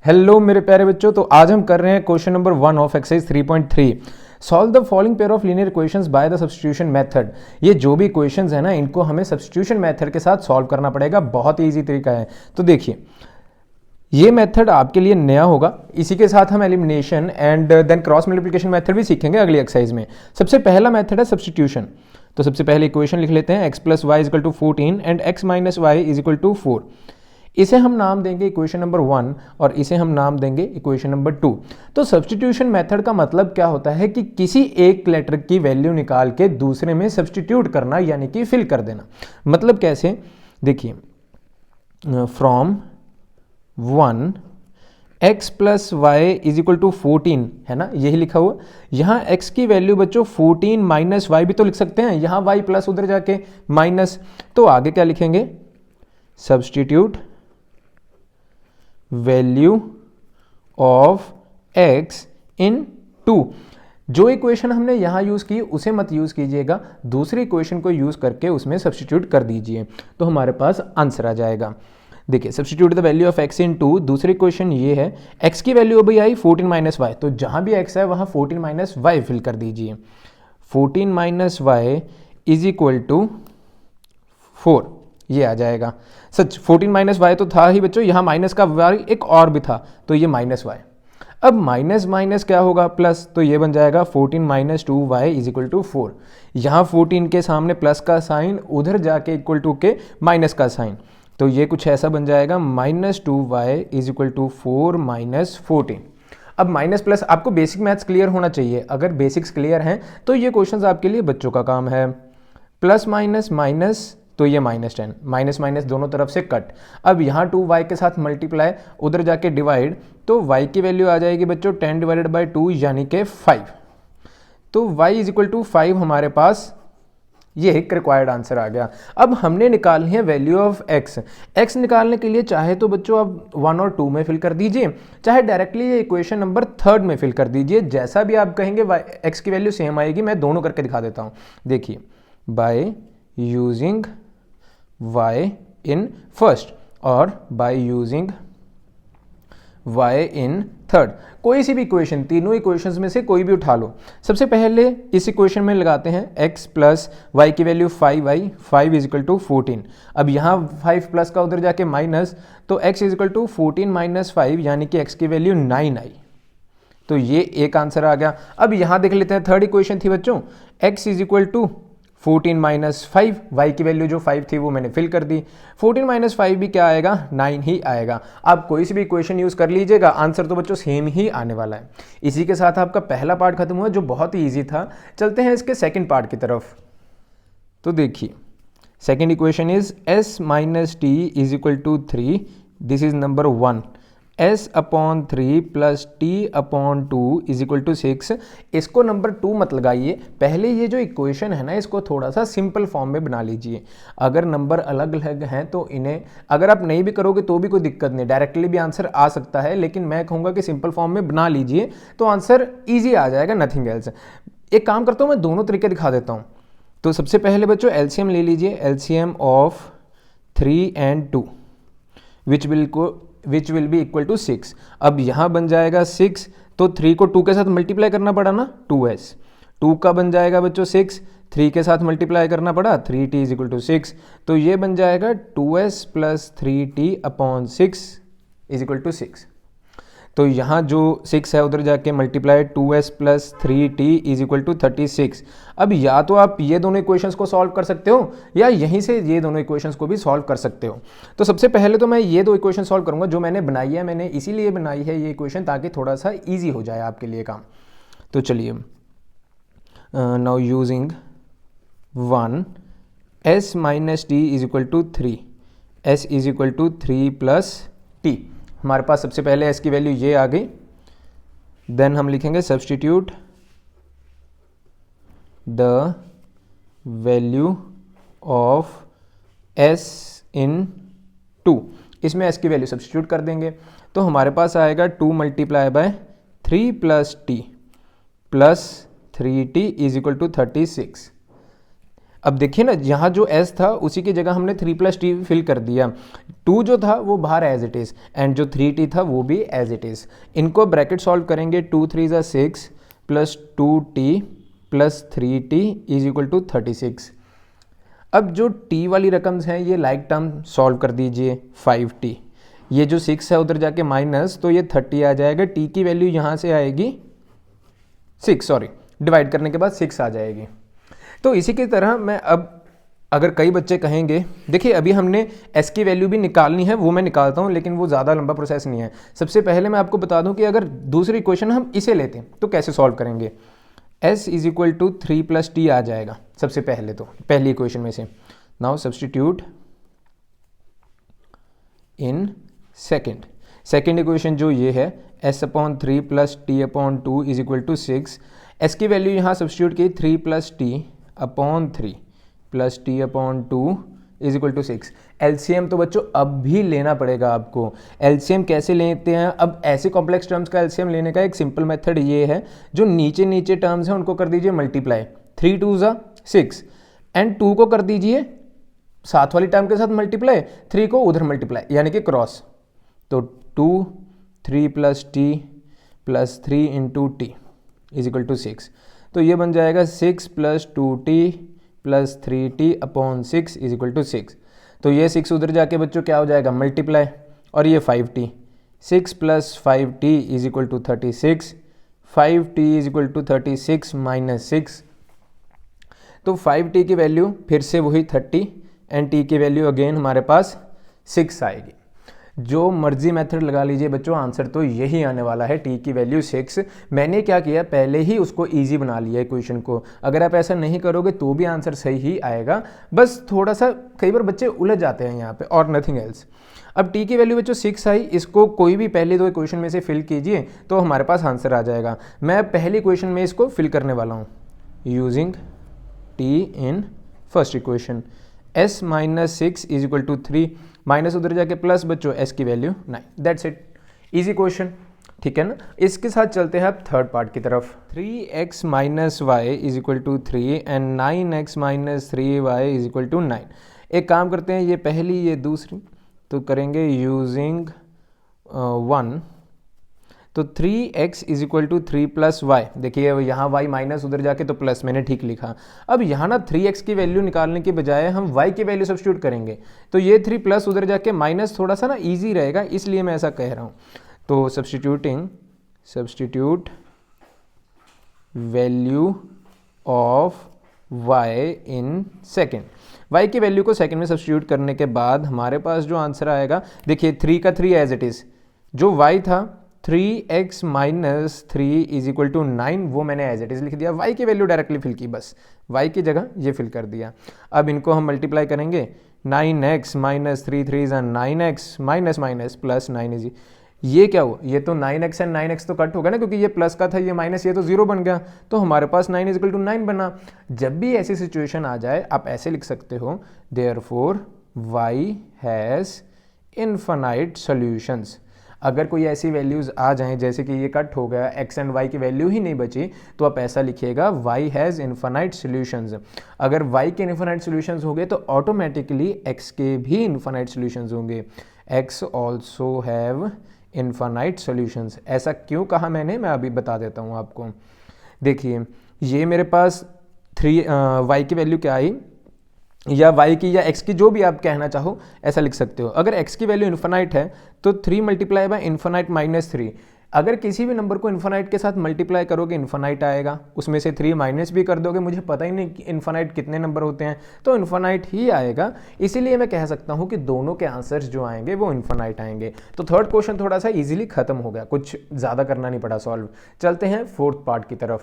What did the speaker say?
Hello मेरे प्यारे बच्चों, तो आज हम कर रहे हैं question number 1 of exercise 3.3। Solve the following pair of linear equations by the substitution method. ये जो भी इक्वेशंस है ना, इनको हमें सब्स्टिट्यूशन मेथड के साथ सॉल्व करना पड़ेगा। बहुत ही ईजी तरीका है। तो देखिए, ये मेथड आपके लिए नया होगा। इसी के साथ हम elimination and then cross multiplication method भी सीखेंगे अगली एक्सरसाइज में। सबसे पहला मेथड है सब्स्टिट्यूशन। तो सबसे पहले इक्वेशन लिख लेते हैं, x plus y is equal to 14 and x minus y is equal to 4। इसे हम नाम देंगे इक्वेशन नंबर 1 और इसे हम नाम देंगे इक्वेशन नंबर 2। तो सब्स्टिट्यूशन मेथड का मतलब क्या होता है कि किसी एक लेटर की वैल्यू निकाल के दूसरे में सब्स्टिट्यूट करना, यानी कि फिल कर देना। मतलब कैसे, देखिए, from 1 x plus y is equal to 14 है ना, यही लिखा हुआ। यहाँ x की वैल्यू बच्चों 14 माइनस वाई भी तो लिख सकते हैं। यहाँ y प्लस उधर जाके माइनस, तो आगे क्या लिखेंगे, सब्स्टिट्यूट वैल्यू ऑफ x इन 2। जो इक्वेशन हमने यहां यूज की उसे मत यूज कीजिएगा, दूसरी इक्वेशन को यूज करके उसमें सब्स्टिट्यूट कर दीजिए, तो हमारे पास आंसर आ जाएगा। देखिए, substitute the value of x इन 2। दूसरी क्वेश्चन ये है, x की वैल्यू अभी आई 14 माइनस वाई, तो जहां भी x है वहां 14 माइनस वाई फिल कर दीजिए। 14 minus y is equal to 4, ये आ जाएगा। सच 14 माइनस वाई तो था ही बच्चों, यहाँ माइनस का वाई एक और भी था, तो ये माइनस वाई। अब माइनस माइनस क्या होगा, प्लस, तो ये बन जाएगा 14 minus 2 y is equal to 4। यहाँ 14 के सामने प्लस का साइन, उधर जाके इक्वल टू के माइनस का साइन, तो ये कुछ ऐसा बन जाएगा, minus 2 y is equal to 4 minus 14। अब माइनस प्लस, आपको बेसिक मैथ्स क्लियर होना चाहिए। अगर बेसिक्स क्लियर हैं तो ये क्वेश्चंस आपके लिए बच्चों का काम है। प्लस माइनस माइनस, तो ये -10, माइनस माइनस दोनों तरफ से कट। अब यहाँ 2y के साथ मल्टीप्लाई, उधर जाके डिवाइड, तो y की वैल्यू आ जाएगी बच्चों 10 डिवाइडेड बाई 2 यानी कि 5। तो y इज इक्वल टू 5 हमारे पास ये एक रिक्वायर्ड आंसर आ गया। अब हमने निकालनी है वैल्यू ऑफ x। x निकालने के लिए चाहे तो बच्चों आप 1 और 2 में फिल कर दीजिए, चाहे डायरेक्टली ये इक्वेशन नंबर 3 में फिल कर दीजिए, जैसा भी आप कहेंगे। x की वैल्यू सेम आएगी। मैं दोनों करके दिखा देता हूँ। देखिए, by using y in first और by using y in third, कोई सी भी इक्वेशन, तीनों इक्वेशंस में से कोई भी उठा लो। सबसे पहले इस इक्वेशन में लगाते हैं x प्लस वाई की value 5y, 5 is equal to 14। अब यहाँ 5 प्लस का उधर जाके माइनस, तो x is equal to 14 minus 5 यानी कि x की वैल्यू 9 आई। तो ये एक आंसर आ गया। अब यहाँ देख लेते हैं, थर्ड इक्वेशन थी बच्चों, x is equal to 14 minus 5, y की वैल्यू जो 5 थी वो मैंने फिल कर दी। 14 माइनस 5 भी क्या आएगा, 9 ही आएगा। आप कोई सी भी इक्वेशन यूज कर लीजिएगा, आंसर तो बच्चों सेम ही आने वाला है। इसी के साथ आपका पहला पार्ट खत्म हुआ, जो बहुत ही ईजी था। चलते हैं इसके सेकेंड पार्ट की तरफ। तो देखिए, second equation is s minus t is equal to 3। This is number 1। s upon 3 plus t upon 2 is equal to 6। इसको नंबर 2 मत लगाइए, पहले ये जो इक्वेशन है ना, इसको थोड़ा सा सिंपल फॉर्म में बना लीजिए। अगर नंबर अलग अलग हैं तो इन्हें, अगर आप नहीं भी करोगे तो भी कोई दिक्कत नहीं, डायरेक्टली भी आंसर आ सकता है, लेकिन मैं कहूँगा कि सिंपल फॉर्म में बना लीजिए तो आंसर ईजी आ जाएगा, नथिंग एल्स। एक काम करता हूँ, मैं दोनों तरीके दिखा देता हूँ। तो सबसे पहले बच्चों एलसीएम ले लीजिए, LCM of 3 and 2 which will be equal to 6। अब यहाँ बन जाएगा 6, तो 3 को 2 के साथ मल्टीप्लाई करना पड़ा ना, 2s। 2 का बन जाएगा बच्चों 6, 3 के साथ मल्टीप्लाई करना पड़ा, 3t इज इक्वल टू 6। तो ये बन जाएगा 2s plus 3t upon 6 is equal to 6। तो यहाँ जो 6 है उधर जाके multiply 2s plus 3t is equal to 36। अब या तो आप ये दोनों इक्वेशंस को सॉल्व कर सकते हो, या यहीं से ये दोनों इक्वेशंस को भी सॉल्व कर सकते हो। तो सबसे पहले तो मैं ये दो इक्वेशन सॉल्व करूंगा जो मैंने बनाई है। मैंने इसीलिए बनाई है ये इक्वेशन ताकि थोड़ा सा ईजी हो जाए आपके लिए काम। तो चलिए, now using 1 s minus t is equal to 3, s is equal to 3 plus t. हमारे पास सबसे पहले s की वैल्यू ये आ गई। देन हम लिखेंगे substitute the value of s इन 2। इसमें s की वैल्यू सब्स्टिट्यूट कर देंगे, तो हमारे पास आएगा 2 multiply by 3 plus t plus 3t is equal to 36। अब देखिए ना, यहाँ जो s था उसी की जगह हमने 3 + t फिल कर दिया, 2 जो था वो बाहर एज इट इज़, एंड जो 3t था वो भी एज इट इज़। इनको ब्रैकेट सॉल्व करेंगे, 2 3 = 6 + 2t + 3t = 36। अब जो t वाली रकम्स हैं ये लाइक टर्म सॉल्व कर दीजिए, 5t, ये जो 6 है उधर जाके माइनस, तो ये 30 आ जाएगा, t की वैल्यू यहाँ से आएगी 6, सॉरी डिवाइड करने के बाद 6 आ जाएगी। तो इसी की तरह मैं अब अगर कई बच्चे कहेंगे, देखिए अभी हमने s की वैल्यू भी निकालनी है, वो मैं निकालता हूँ, लेकिन वो ज़्यादा लंबा प्रोसेस नहीं है। सबसे पहले मैं आपको बता दूं कि अगर दूसरी इक्वेशन हम इसे लेते हैं तो कैसे सॉल्व करेंगे। s = 3 + t आ जाएगा सबसे पहले, तो पहली इक्वेशन में से। Now substitute in second equation जो ये है, s/3 + t/2 = 6। s की वैल्यू यहाँ सब्सटीट्यूट की 3 + t/3 + t/2 = 6। एलसीएम तो बच्चों अब भी लेना पड़ेगा आपको। एलसीएम कैसे लेते हैं, अब ऐसे कॉम्प्लेक्स टर्म्स का एलसीएम लेने का एक सिंपल मेथड ये है, जो नीचे टर्म्स हैं उनको कर दीजिए मल्टीप्लाई, 3 2 = 6 एंड 2 को कर दीजिए साथ वाली टर्म के साथ मल्टीप्लाई, 3 को उधर मल्टीप्लाई, यानी कि क्रॉस। तो 2 3 + t + 3 × t = 6। तो ये बन जाएगा 6 + 2t + 3t/6 = 6। तो ये 6 उधर जाके बच्चों क्या हो जाएगा, मल्टीप्लाई, और ये 5t, 6 + 5t = 36, 5t = 36 - 6। तो 5t की वैल्यू फिर से वही 30 एंड t की वैल्यू अगेन हमारे पास 6 आएगी। जो मर्जी मेथड लगा लीजिए बच्चों, आंसर तो यही आने वाला है, t की वैल्यू 6। मैंने क्या किया, पहले ही उसको इजी बना लिया इक्वेशन को। अगर आप ऐसा नहीं करोगे तो भी आंसर सही ही आएगा, बस थोड़ा सा कई बार बच्चे उलझ जाते हैं यहाँ पे, और नथिंग एल्स। अब t की वैल्यू बच्चों 6 आई, इसको कोई भी पहले दो इक्वेशन में से फिल कीजिए तो हमारे पास आंसर आ जाएगा। मैं पहली इक्वेशन में इसको फिल करने वाला हूँ, using t in first equation. s - 6 = 3, minus उधर जाके प्लस बच्चों s की value 9। That's it, easy question, ठीक है ना। इसके साथ चलते हैं अब थर्ड पार्ट की तरफ। 3x - y = 3 and 9x - 3y = 9। एक काम करते हैं, ये पहली ये दूसरी तो करेंगे यूजिंग 1। तो 3x = 3 + y, देखिए यहाँ y माइनस उधर जाके तो प्लस, मैंने ठीक लिखा। अब यहाँ ना 3x की वैल्यू निकालने के बजाय हम y की वैल्यू सब्स्टिट्यूट करेंगे, तो ये 3 प्लस उधर जाके माइनस थोड़ा सा ना ईजी रहेगा, इसलिए मैं ऐसा कह रहा हूँ। तो substitute value of y in second, y की वैल्यू को सेकेंड में सब्स्टिट्यूट करने के बाद हमारे पास जो आंसर आएगा, देखिए 3 का 3 एज इट इज़, जो y था 3x - 3 = 9, वो मैंने एज इट इज़ लिख दिया, y की वैल्यू डायरेक्टली फिल की, बस y की जगह ये फिल कर दिया। अब इनको हम मल्टीप्लाई करेंगे, 9x - 3 3 = 9x minus plus 9 easy, ये क्या हुआ, ये तो 9x एंड 9x तो कट होगा ना, क्योंकि ये प्लस का था, ये माइनस, ये तो 0 बन गया, तो हमारे पास 9 = 9 बना। जब भी ऐसी सिचुएशन आ जाए आप ऐसे लिख सकते हो, therefore y has infinite solutions. अगर कोई ऐसी वैल्यूज़ आ जाएं जैसे कि ये कट हो गया, x एंड y की वैल्यू ही नहीं बची, तो आप ऐसा लिखिएगा y हैज़ इनफाइनाइट सॉल्यूशंस। अगर y के इनफाइनाइट सॉल्यूशंस हो गए तो ऑटोमेटिकली x के भी इनफाइनाइट सॉल्यूशंस होंगे, x also have infinite solutions. ऐसा क्यों कहा मैंने, मैं अभी बता देता हूँ आपको। देखिए ये मेरे पास y की वैल्यू क्या आई, या y की या x की, जो भी आप कहना चाहो ऐसा लिख सकते हो। अगर x की वैल्यू इन्फानाइट है तो 3 × इन्फानाइट -3। अगर किसी भी नंबर को इन्फानाइट के साथ मल्टीप्लाई करोगे इन्फानाइट आएगा, उसमें से 3 माइनस भी कर दोगे, मुझे पता ही नहीं कि इन्फानाइट कितने नंबर होते हैं, तो इन्फानाइट ही आएगा। इसीलिए मैं कह सकता हूँ कि दोनों के आंसर्स जो आएंगे वो इन्फानाइट आएंगे। तो थर्ड क्वेश्चन थोड़ा सा ईजिली खत्म हो गया, कुछ ज़्यादा करना नहीं पड़ा सॉल्व। चलते हैं फोर्थ पार्ट की तरफ।